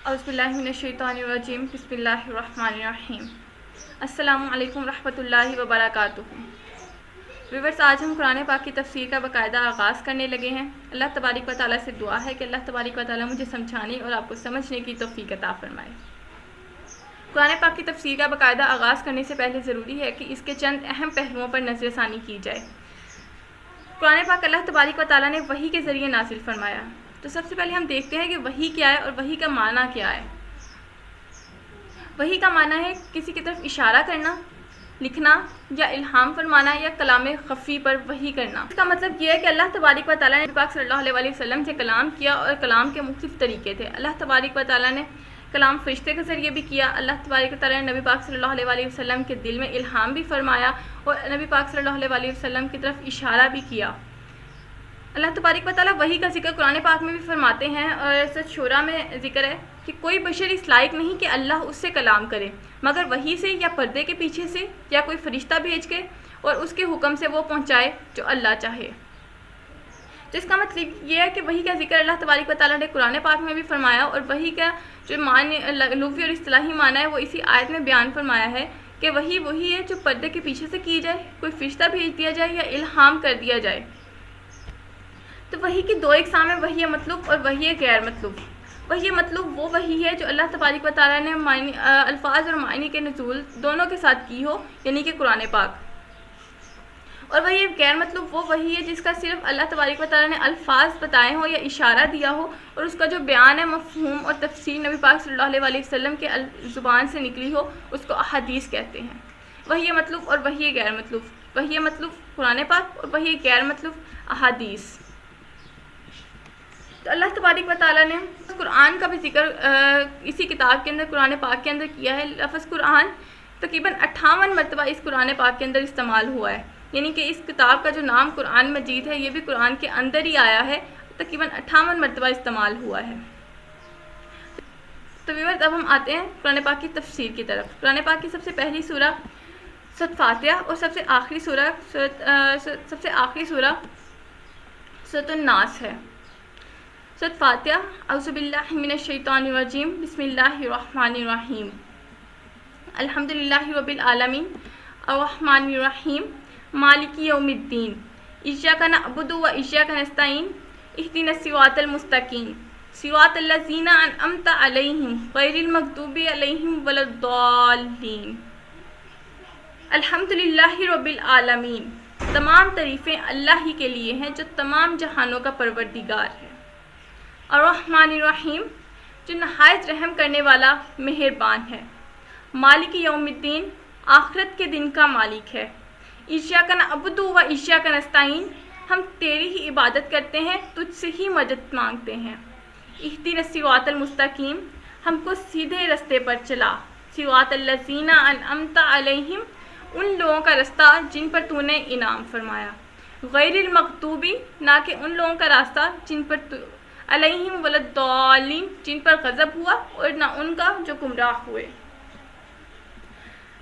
اعوذ باللہ من الشیطان الرجیم بسم اللہ الرحمن الرحیم السلام علیکم ورحمۃ اللہ وبرکاتہ۔ ویورز، آج ہم قرآن پاک کی تفسیر کا باقاعدہ آغاز کرنے لگے ہیں۔ اللہ تبارک و تعالیٰ سے دعا ہے کہ اللہ تبارک و تعالیٰ مجھے سمجھانے اور آپ کو سمجھنے کی توفیق عطا فرمائے۔ قرآن پاک کی تفسیر کا باقاعدہ آغاز کرنے سے پہلے ضروری ہے کہ اس کے چند اہم پہلوؤں پر نظر ثانی کی جائے۔ قرآن پاک اللہ تبارک و تعالیٰ نے وحی کے ذریعے نازل فرمایا۔ تو سب سے پہلے ہم دیکھتے ہیں کہ وحی کیا ہے اور وحی کا معنی کیا ہے۔ وحی کا معنی ہے کسی کی طرف اشارہ کرنا، لکھنا یا الہام فرمانا یا کلام خفی پر وحی کرنا۔ اس کا مطلب یہ ہے کہ اللہ تبارک و تعالیٰ نے نبی پاک صلی اللہ علیہ وسلم سے کلام کیا، اور کلام کے مختلف طریقے تھے۔ اللہ تبارک و تعالیٰ نے کلام فرشتے کے ذریعے بھی کیا۔ اللہ تبارک و تعالیٰ نے نبی پاک صلی اللہ علیہ وسلم کے دل میں الہام بھی فرمایا اور نبی پاک صلی اللہ علیہ وسلم کی طرف اشارہ بھی کیا۔ اللہ تبارک و تعالیٰ وحی کا ذکر قرآن پاک میں بھی فرماتے ہیں، اور سورۃ شورى میں ذکر ہے کہ کوئی بشر اس لائق نہیں کہ اللہ اس سے کلام کرے مگر وحی سے یا پردے کے پیچھے سے یا کوئی فرشتہ بھیج کے اور اس کے حکم سے وہ پہنچائے جو اللہ چاہے۔ تو اس کا مطلب یہ ہے کہ وحی کا ذکر اللہ تبارک و تعالیٰ نے قرآن پاک میں بھی فرمایا، اور وحی کا جو معنی لغوی اور اصطلاحی معنی ہے وہ اسی آیت میں بیان فرمایا ہے کہ وحی وہی ہے جو پردے کے پیچھے سے کی جائے، کوئی فرشتہ بھیج دیا جائے یا الہام کر دیا جائے۔ تو وحی کی دو اقسام ہیں، وحی مطلوب اور وحی غیر مطلوب۔ وحی مطلوب وہ وحی ہے جو اللہ تبارک و تعالیٰ نے الفاظ اور معنی کے نزول دونوں کے ساتھ کی ہو، یعنی کہ قرآن پاک۔ اور وحی غیر مطلوب وہ وحی ہے جس کا صرف اللہ تبارک و تعالیٰ نے الفاظ بتائے ہوں یا اشارہ دیا ہو، اور اس کا جو بیان ہے، مفہوم اور تفسیر نبی پاک صلی اللہ علیہ وسلم کے زبان سے نکلی ہو، اس کو احادیث کہتے ہیں۔ وحی مطلوب اور وحی غیر مطلوب۔ وحی مطلوب قرآن پاک اور وحی غیر مطلوب احادیث۔ تو اللہ تبارک و تعالیٰ نے قرآن کا بھی ذکر اسی کتاب کے اندر، قرآن پاک کے اندر کیا ہے۔ لفظ قرآن تقریباً 58 مرتبہ اس قرآن پاک کے اندر استعمال ہوا ہے، یعنی کہ اس کتاب کا جو نام قرآن مجید ہے یہ بھی قرآن کے اندر ہی آیا ہے، تقریباً 58 مرتبہ استعمال ہوا ہے۔ تو ویورز، اب ہم آتے ہیں قرآن پاک کی تفسیر کی طرف۔ قرآن پاک کی سب سے پہلی سورہ سورۃ فاتحہ اور سب سے آخری سورہ سورۃ الناس ہے۔ سورۃ فاتحہ، اعوذ باللہ من الشیطان الرجیم بسم اللہ الرحمن الرحیم الحمدللہ رب العالمین الرحمن الرحیم مالک یوم الدین ایاک نعبد و ایاک نستعین اہدنا الصراط المستقیم صراط الذین انعمت علیہم غیر المغضوب علیہم ولا الضالین۔ الحمدللہ رب العالمین، تمام تعریفیں اللہ ہی کے لیے ہیں جو تمام جہانوں کا پروردگار ہے۔ الرحمن الرحیم، جو نہایت رحم کرنے والا مہربان ہے۔ مالک یوم الدین، آخرت کے دن کا مالک ہے۔ ایاک نعبد و ایاک نستعین، ہم تیری ہی عبادت کرتے ہیں، تجھ سے ہی مدد مانگتے ہیں۔ اہدنا الصراط المستقیم، ہم کو سیدھے رستے پر چلا۔ صراط الذین انعمت علیہم، ان لوگوں کا رستہ جن پر تو نے انعام فرمایا۔ غیر المغضوب، نہ کہ ان لوگوں کا راستہ جن پر علیہم ولا الضالین، جن پر غضب ہوا، اور نہ ان کا جو گمراہ ہوئے۔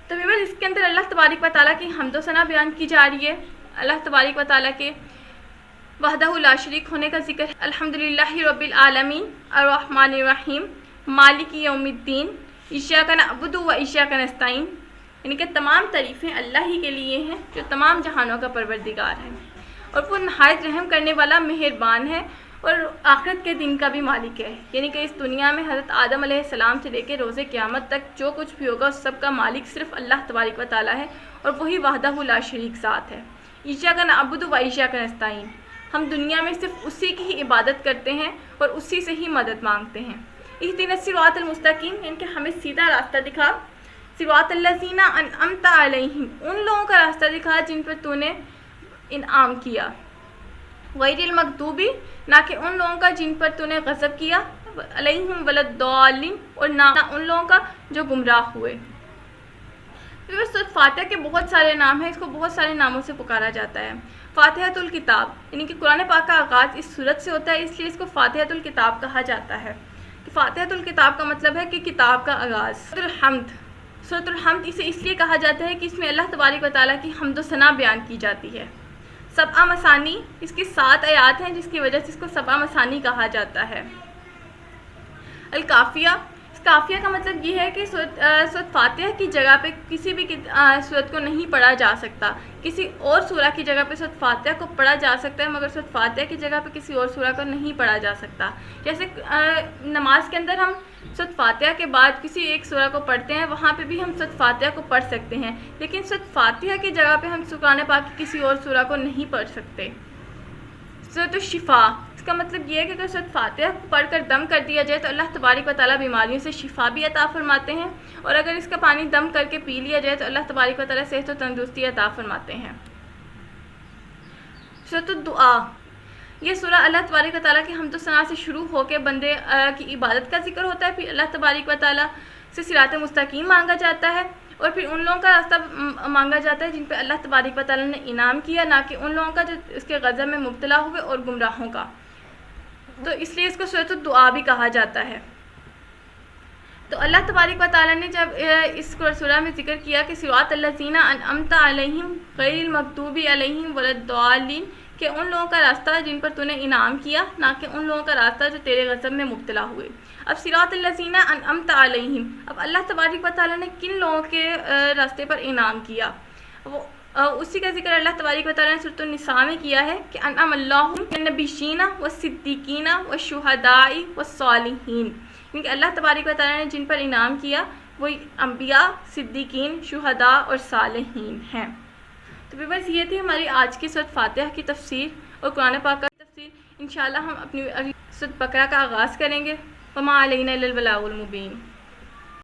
تو اس کے اندر اللہ تبارک و تعالیٰ کی حمد و ثنا بیان کی جا رہی ہے۔ اللہ تبارک و تعالیٰ کے وحدہ لا شریک ہونے کا ذکر ہے۔ الحمدللہ رب العالمین الرحمن الرحیم مالک یوم الدین ایاک نعبد و ایاک نستعین، یعنی کہ تمام تعریفیں اللہ ہی کے لیے ہیں جو تمام جہانوں کا پروردگار ہے، اور وہ نہایت رحم کرنے والا مہربان ہے، اور آخرت کے دن کا بھی مالک ہے، یعنی کہ اس دنیا میں حضرت آدم علیہ السلام سے لے کے روز قیامت تک جو کچھ بھی ہوگا اس سب کا مالک صرف اللہ تبارک و تعالیٰ ہے، اور وہی وحدہ لا شریک ذات ہے۔ ایاک نعبد و ایاک نستعین، ہم دنیا میں صرف اسی کی ہی عبادت کرتے ہیں اور اسی سے ہی مدد مانگتے ہیں۔ اہدنا الصراط المستقیم، یعنی کہ ہمیں سیدھا راستہ دکھا۔ صراط الذین انعمت علیہم، ان لوگوں کا راستہ دکھا جن پر تو نے انعام کیا۔ غیر المغضوب، نہ کہ ان لوگوں کا جن پر تو نے غضب کیا، علیہم ولا الضالین، اور نہ ان لوگوں کا جو گمراہ ہوئے۔ سورۃ فاتحہ کے بہت سارے نام ہیں، اس کو بہت سارے ناموں سے پکارا جاتا ہے۔ فاتحۃ الکتاب، یعنی کہ قرآن پاک کا آغاز اس سورت سے ہوتا ہے، اس لیے اس کو فاتحۃ الکتاب کہا جاتا ہے۔ فاتحۃ الکتاب کا مطلب ہے کہ کتاب کا آغاز۔ سورۃ الحمد اسے اس لیے کہا جاتا ہے کہ اس میں اللہ تبارک و تعالیٰ کی حمد و ثنا بیان کی جاتی ہے۔ سبع مثانی، اس کی 7 آیات ہیں جس کی وجہ سے اس کو سبع مثانی کہا جاتا ہے۔ الکافیہ، کافیہ کا مطلب یہ ہے کہ سورۃ فاتحہ کی جگہ پہ کسی بھی سورت کو نہیں پڑھا جا سکتا، کسی اور سورہ کی جگہ پہ سورۃ فاتحہ کو پڑھا جا سکتا ہے مگر سورۃ فاتحہ کی جگہ پہ کسی اور سورہ کو نہیں پڑھا جا سکتا۔ جیسے نماز کے اندر ہم سورۃ فاتحہ کے بعد کسی ایک سورہ کو پڑھتے ہیں، وہاں پہ بھی ہم سورۃ فاتحہ کو پڑھ سکتے ہیں، لیکن سورۃ فاتحہ کی جگہ پہ ہم قرآن پاک کی کسی اور سورہ کو نہیں پڑھ سکتے۔ سورۃ الشفا، اس کا مطلب یہ ہے کہ اگر سورۃ فاتحہ کو پڑھ کر دم کر دیا جائے تو اللہ تبارک و تعالیٰ بیماریوں سے شفا بھی عطا فرماتے ہیں، اور اگر اس کا پانی دم کر کے پی لیا جائے تو اللہ تبارک و تعالیٰ صحت و تندرستی عطا فرماتے ہیں۔ سورۃ الدعا، یہ سورہ اللہ تبارک و تعالیٰ کی حمد و ثنا سے شروع ہو کے بندے کی عبادت کا ذکر ہوتا ہے، پھر اللہ تبارک و تعالیٰ سے صراط مستقیم مانگا جاتا ہے، اور پھر ان لوگوں کا راستہ مانگا جاتا ہے جن پہ اللہ تبارک و تعالیٰ نے انعام کیا، نہ کہ ان لوگوں کا جو اس کے غضب میں مبتلا ہوئے اور گمراہوں کا۔ تو اس لیے اس کو سورۃ الدعا بھی کہا جاتا ہے۔ تو اللہ تبارک و تعالیٰ نے جب اس سورہ میں ذکر کیا کہ صراط الذین انعمت علیہم غیر المغضوب علیہم ولا الضالین، کہ ان لوگوں کا راستہ جن پر تو نے انعام کیا، نہ کہ ان لوگوں کا راستہ جو تیرے غضب میں مبتلا ہوئے۔ اب صراط الذین انعمت علیہم، اب اللہ تبارک و تعالیٰ نے کن لوگوں کے راستے پر انعام کیا، وہ اسی کا ذکر اللہ تبارک و تعالیٰ نے سورۃ النساء میں کیا ہے کہ انعم اللہ بالنبیین والصدیقین والشہداء والصالحین، کیونکہ اللہ تبارک و تعالیٰ نے جن پر انعام کیا وہ انبیاء، صدیقین، شہداء اور صالحین ہیں۔ تو ویورز، یہ تھی ہماری آج کی سورۃ فاتحہ کی تفسیر اور قرآن پاک کی تفسیر۔ انشاءاللہ ہم اپنی سورۃ بقرہ کا آغاز کریں گے۔ وما علینا الا البلاغ المبین۔